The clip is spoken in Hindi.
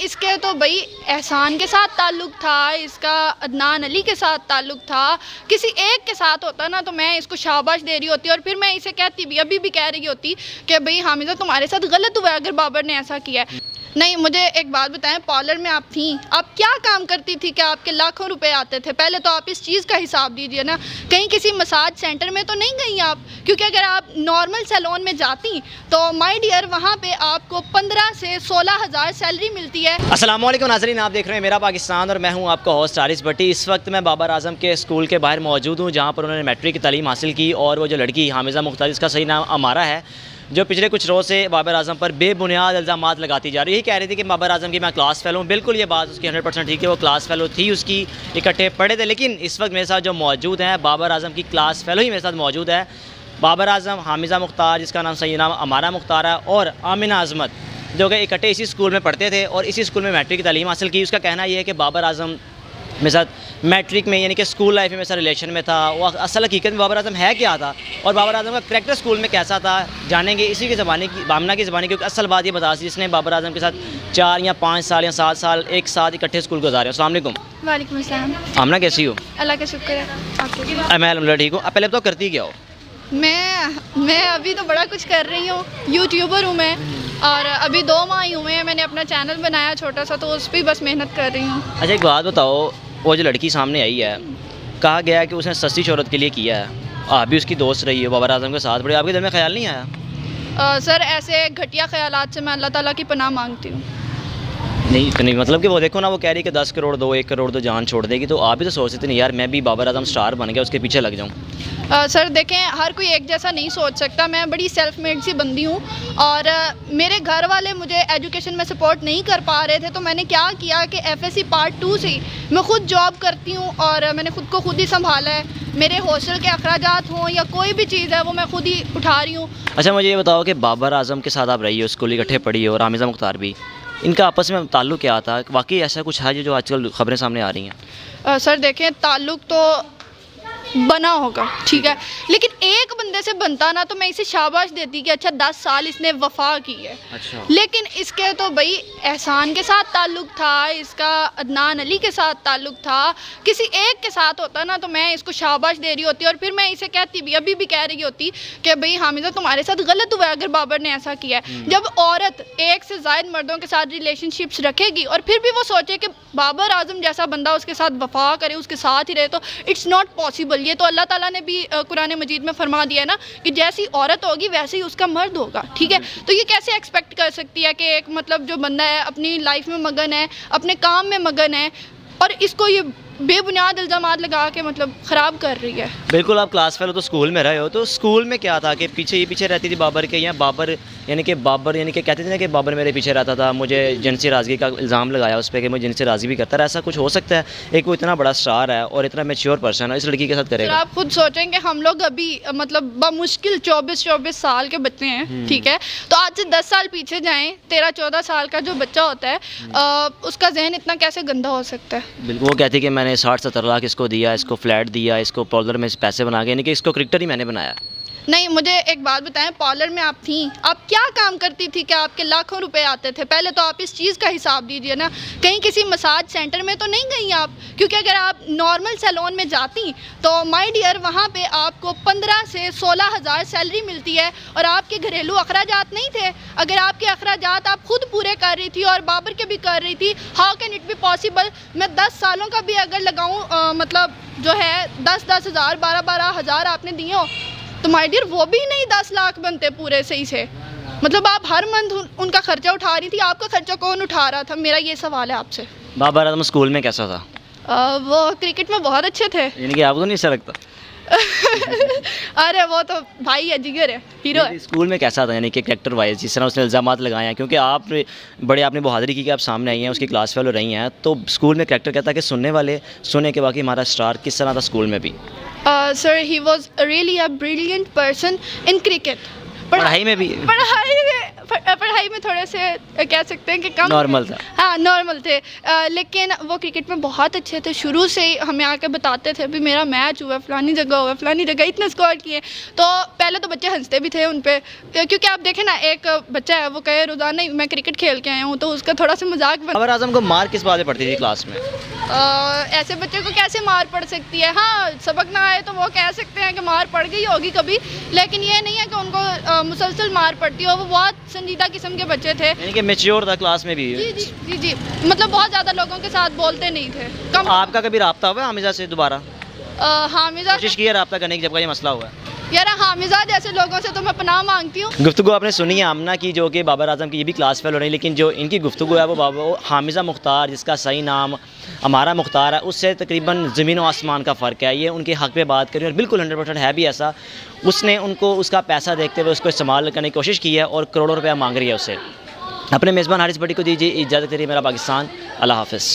इसके तो भाई एहसान के साथ ताल्लुक़ था, इसका अदनान अली के साथ ताल्लुक़ था, किसी एक के साथ होता ना तो मैं इसको शाबाश दे रही होती और फिर मैं इसे कहती भी, अभी भी कह रही होती कि भाई हामिदा तुम्हारे साथ गलत हुआ है अगर बाबर ने ऐसा किया है। नहीं, मुझे एक बात बताएं, पार्लर में आप थी, आप क्या काम करती थी कि आपके लाखों रुपए आते थे? पहले तो आप इस चीज़ का हिसाब दीजिए ना। कहीं किसी मसाज सेंटर में तो नहीं गई आप? क्योंकि अगर आप नॉर्मल सैलून में जाती तो माय डियर वहाँ पे आपको 15 से 16 हज़ार सैलरी मिलती है। अस्सलाम वालेकुम नाज़रीन, आप देख रहे हैं मेरा पाकिस्तान और मैं हूँ आपका होस्ट आरिस भट्टी। इस वक्त मैं बाबर आजम के स्कूल के बाहर मौजूद हूँ जहाँ पर उन्होंने मैट्रिक की तालीम हासिल की और वो जो लड़की हामिदा मुख्तार, इसका सही नाम अमारा है, जो पिछले कुछ रोज़ से बाबर आजम पर बेबुनियाद इल्ज़ामात लगाती जा रही है। यही कह रही थी कि बाबर आजम की मैं क्लास फेलो हूँ। बिल्कुल ये बात उसकी 100% ठीक है, वो क्लास फेलो थी, उसकी इकट्ठे पढ़े थे। लेकिन इस वक्त मेरे साथ जो मौजूद हैं बाबर आजम की क्लास फेलो ही मेरे साथ मौजूद है। बाबर आजम, हामिदा मुख्तार जिसका नाम सही नाम अमारा मुख्तार है, और आमिना अजमत, जो कि इकट्ठे इसी स्कूल में पढ़ते थे और इसी स्कूल में मैट्रिक की तालीम हासिल की। उसका कहना यह है कि बाबर आजम मेरे साथ मैट्रिक में यानी कि स्कूल लाइफ में मेरे साथ रिलेशन में था। वो असल हकीकत में बाबर आजम है क्या था और बाबर आजम का करैक्टर स्कूल में कैसा था, जानेंगे इसी की ज़बानी की, बामना की ज़बानी। क्योंकि असल बात ये बता सी जिसने बाबर आजम के साथ 4 या 5 साल या 7 साल एक साथ इकट्ठे स्कूल गुजारे। अस्सलाम वालेकुम। वालेकुम अस्सलाम। आमना कैसी हो? अल्लाह का शुक्र है। आपके? मैं अल्हम्दुलिल्लाह ठीक हूँ। अब पहले तो करती क्या हो? मैं अभी तो बड़ा कुछ कर रही हूँ, यूट्यूबर हूँ मैं, और अभी 2 माह ही हुए हैं मैंने अपना चैनल बनाया छोटा सा, तो उस पर बस मेहनत कर रही हूँ। अच्छा एक बात बताओ, वो जो लड़की सामने आई है, कहा गया है कि उसने सस्ती शोहरत के लिए किया है, आप भी उसकी दोस्त रही हो, बाबर आजम के साथ बड़े, आपके दिल में ख्याल नहीं आया? सर ऐसे घटिया ख्यालात से मैं अल्लाह ताला की पनाह मांगती हूँ। नहीं मतलब कि वो देखो ना, वो कह रही है कि 10 करोड़ दो, 1 करोड़ दो, जान छोड़ देगी, तो आप भी तो सोचते नहीं यार मैं भी बाबर आजम स्टार बन गया उसके पीछे लग जाऊँ। सर देखें, हर कोई एक जैसा नहीं सोच सकता। मैं बड़ी सेल्फ मेड सी बंदी हूँ और मेरे घर वाले मुझे एजुकेशन में सपोर्ट नहीं कर पा रहे थे, तो मैंने क्या किया कि FSC पार्ट 2 से मैं ख़ुद जॉब करती हूँ और मैंने ख़ुद को खुद ही संभाला है। मेरे हॉस्टल के अखराजात हों या कोई भी चीज़ है वो मैं खुद ही उठा रही हूँ। अच्छा मुझे ये बताओ कि बाबर आजम के साथ आप रही हो, स्कूल इकट्ठे पढ़ी हो, और हामिदा मुख्तार भी, इनका आपस में ताल्लुक़ क्या था? वाकई ऐसा कुछ है जो आजकल ख़बरें सामने आ रही हैं? सर देखें, ताल्लुक़ तो बना होगा, ठीक है, लेकिन एक बंदे से बनता ना तो मैं इसे शाबाश देती कि अच्छा 10 साल इसने वफा की है। अच्छा। लेकिन इसके तो भाई एहसान के साथ ताल्लुक़ था, इसका अदनान अली के साथ ताल्लुक़ था, किसी एक के साथ होता ना तो मैं इसको शाबाश दे रही होती और फिर मैं इसे कहती भी, अभी भी कह रही होती कि भाई हामिदा तुम्हारे साथ गलत हुआ है अगर बाबर ने ऐसा किया है। जब औरत एक से ज़ायद मर्दों के साथ रिलेशनशिप्स रखेगी और फिर भी वो सोचे कि बाबर आजम जैसा बंदा उसके साथ वफा करे, उसके साथ ही रहे, तो इट्स नॉट पॉसिबल। ये तो अल्लाह ताला ने भी कुरान मजीद में फरमा दिया है ना कि जैसी औरत होगी वैसे ही उसका मर्द होगा, ठीक है। तो ये कैसे एक्सपेक्ट कर सकती है कि एक मतलब जो बंदा है अपनी लाइफ में मगन है, अपने काम में मगन है, और इसको ये बेबुनियाद इल्ज़ामात लगा के मतलब ख़राब कर रही है। बिल्कुल, आप क्लास फेलो तो स्कूल में रहे हो, तो स्कूल में क्या था कि पीछे रहती थी बाबर के, या बाबर यानी कि कहते थे ना कि बाबर मेरे पीछे रहता था, मुझे जिनसी राज़गी का इल्ज़ाम लगाया उस पर कि मुझे जिनसी राज़गी भी करता है। ऐसा कुछ हो सकता है? एक वो इतना बड़ा स्टार है और इतना मैच्योर पर्सन है, इस लड़की के साथ करेगा? आप खुद सोचेंगे, हम लोग अभी मतलब बामुश्किल 24 साल के बच्चे हैं, ठीक है, तो आज से 10 साल पीछे जाएँ, 13-14 साल का जो बच्चा होता है उसका जहन इतना कैसे गंदा हो सकता है? बिल्कुल, वो कहती कि मैंने 60-70 लाख इसको दिया, इसको फ्लैट दिया, इसको पार्लर में पैसे बना के, यानी कि इसको क्रिकेटर ही मैंने बनाया। नहीं, मुझे एक बात बताएं, पार्लर में आप थी, आप क्या काम करती थी कि आपके लाखों रुपए आते थे? पहले तो आप इस चीज़ का हिसाब दीजिए ना। कहीं किसी मसाज सेंटर में तो नहीं गई आप? क्योंकि अगर आप नॉर्मल सैलून में जाती तो माय डियर वहाँ पे आपको 15 से 16 हज़ार सैलरी मिलती है और आपके घरेलू अखराजात नहीं थे। अगर आपके अखराजात आप खुद पूरे कर रही थी और बाबर के भी कर रही थी, how can it be possible? मैं 10 सालों का भी अगर लगाऊँ मतलब जो है 10-10 हज़ार, 12-12 हज़ार आपने दिए हो, तो माय डियर वो भी नहीं 10 लाख बनते पूरे सही से। मतलब आप हर मंथ उनका खर्चा उठा रही थी, आपका खर्चा कौन उठा रहा था? मेरा ये सवाल है आपसे। बाबर आजम स्कूल में कैसा था? वो क्रिकेट में बहुत अच्छे थे। यानी कि आपको नहीं अच्छा लगता? अरे वो तो भाई है, जिगर है, हीरो है। स्कूल में कैसा था यानी कि कैरेक्टर वाइज, जिस तरह उसने इल्ज़ामात लगाए हैं, क्योंकि आपने बहादुरी की कि आप सामने आई हैं, उसकी क्लास फेलो रही हैं, तो स्कूल में कैरेक्टर कहता है कि सुनने वाले सुने के बाकी हमारा स्टार किस तरह था स्कूल में भी? Sir he was really a brilliant person in cricket. पढ़ाई में भी पढ़ाई में थोड़े से कह सकते हैं कि कम नॉर्मल था। हाँ नॉर्मल थे, लेकिन वो क्रिकेट में बहुत अच्छे थे। शुरू से ही हमें आके बताते थे भी मेरा मैच हुआ फलानी जगह हुआ फलानी जगह, इतने स्कोर किए। तो पहले तो बच्चे हंसते भी थे उन पे, क्योंकि आप देखें ना, एक बच्चा है वो कहे रोज़ाना ही मैं क्रिकेट खेल के आया हूँ, तो उसका थोड़ा सा मजाक बाबर आजम को मार किस बात में पड़ती थी क्लास में? ऐसे बच्चे को कैसे मार पड़ सकती है? हाँ, सबक ना आए तो वो कह सकते हैं कि मार पड़ गई होगी कभी, लेकिन ये नहीं है कि उनको मुसलसल मार पड़ती हो। वो बहुत संजीदा किस्म के बच्चे थे, यानी कि मैच्योर था क्लास में भी। जी जी जी जी, मतलब बहुत ज़्यादा लोगों के साथ बोलते नहीं थे, कम। आपका कभी राब्ता हुआ हामिजा से दोबारा? हामिजा कोशिश की है राब्ता करने की जब का ये मसला हुआ है? यार हामिजा जैसे लोगों से तो मैं पनाह मांगती हूँ। गुफ्तगू आपने सुनी है आमना की, जो कि बाबर आजम की ये भी क्लास फेल हो रही है, लेकिन जो इनकी गुफ्तगू है वो हामिजा मुख्तार, जिसका सही नाम अमारा मुख्तार है, उससे तकरीबन ज़मीन और आसमान का फ़र्क है। ये उनके हक़ पे बात करें और बिल्कुल 100% है भी ऐसा। उसने उनको उसका पैसा देखते हुए उसको इस्तेमाल करने की कोशिश की है और करोड़ों रुपया मांग रही है उससे। अपने मेज़बान हारिस भट्टी को दीजिए इजाज़त, मेरा पाकिस्तान। अल्लाह हाफ़िज़।